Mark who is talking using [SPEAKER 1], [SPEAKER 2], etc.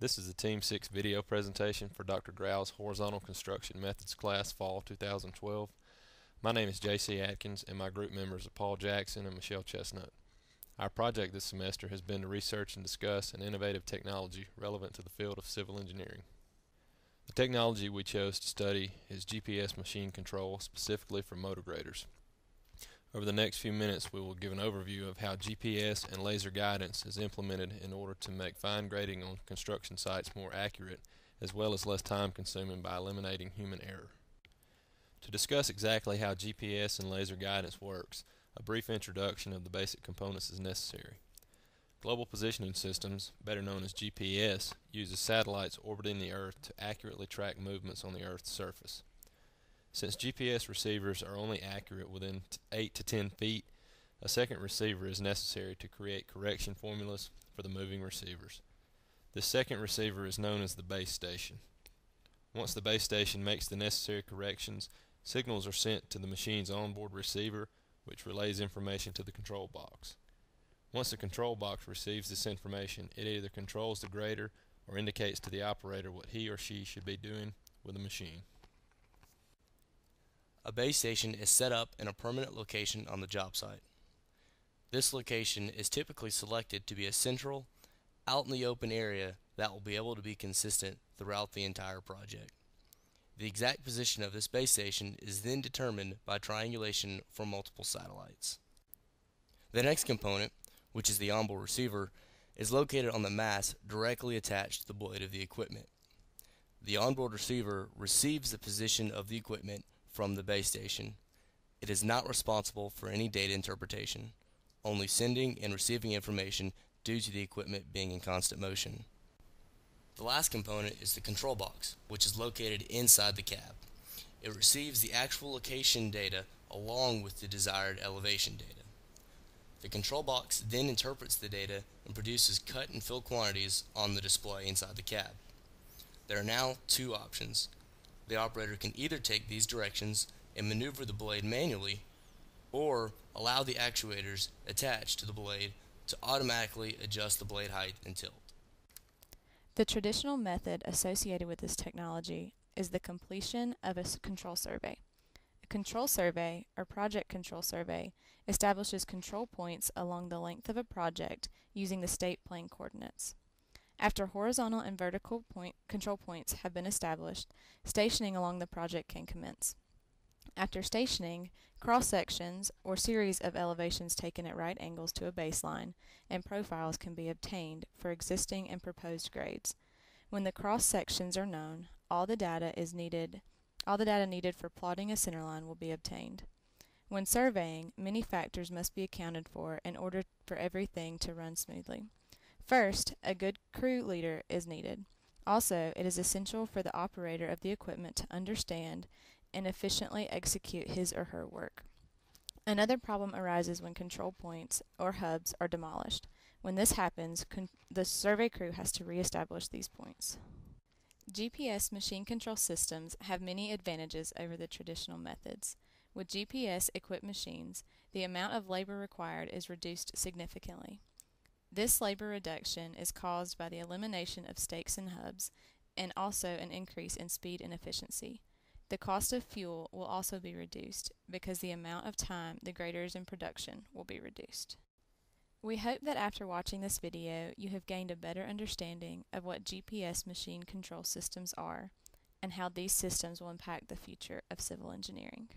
[SPEAKER 1] This is the Team 6 video presentation for Dr. Grau's Horizontal Construction Methods class Fall 2012. My name is J.C. Atkins and my group members are Paul Jackson and Michelle Chestnut. Our project this semester has been to research and discuss an innovative technology relevant to the field of civil engineering. The technology we chose to study is GPS machine control, specifically for motor graders. Over the next few minutes we will give an overview of how GPS and laser guidance is implemented in order to make fine grading on construction sites more accurate, as well as less time consuming by eliminating human error. To discuss exactly how GPS and laser guidance works, a brief introduction of the basic components is necessary. Global Positioning Systems, better known as GPS, uses satellites orbiting the Earth to accurately track movements on the Earth's surface. Since GPS receivers are only accurate within 8 to 10 feet, a second receiver is necessary to create correction formulas for the moving receivers. This second receiver is known as the base station. Once the base station makes the necessary corrections, signals are sent to the machine's onboard receiver, which relays information to the control box. Once the control box receives this information, it either controls the grader or indicates to the operator what he or she should be doing with the machine.
[SPEAKER 2] A base station is set up in a permanent location on the job site. This location is typically selected to be a central, out in the open area that will be able to be consistent throughout the entire project. The exact position of this base station is then determined by triangulation from multiple satellites. The next component, which is the onboard receiver, is located on the mast directly attached to the blade of the equipment. The onboard receiver receives the position of the equipment from the base station. It is not responsible for any data interpretation, only sending and receiving information due to the equipment being in constant motion. The last component is the control box, which is located inside the cab. It receives the actual location data along with the desired elevation data. The control box then interprets the data and produces cut and fill quantities on the display inside the cab. There are now two options. The operator can either take these directions and maneuver the blade manually, or allow the actuators attached to the blade to automatically adjust the blade height and tilt.
[SPEAKER 3] The traditional method associated with this technology is the completion of a control survey. A control survey, or project control survey, establishes control points along the length of a project using the state plane coordinates. After horizontal and vertical control points have been established, stationing along the project can commence. After stationing, cross-sections or series of elevations taken at right angles to a baseline and profiles can be obtained for existing and proposed grades. When the cross-sections are known, all the data needed for plotting a centerline will be obtained. When surveying, many factors must be accounted for in order for everything to run smoothly. First, a good crew leader is needed. Also, it is essential for the operator of the equipment to understand and efficiently execute his or her work. Another problem arises when control points or hubs are demolished. When this happens, the survey crew has to reestablish these points. GPS machine control systems have many advantages over the traditional methods. With GPS-equipped machines, the amount of labor required is reduced significantly. This labor reduction is caused by the elimination of stakes and hubs, and also an increase in speed and efficiency. The cost of fuel will also be reduced because the amount of time the grader is in production will be reduced. We hope that after watching this video you have gained a better understanding of what GPS machine control systems are and how these systems will impact the future of civil engineering.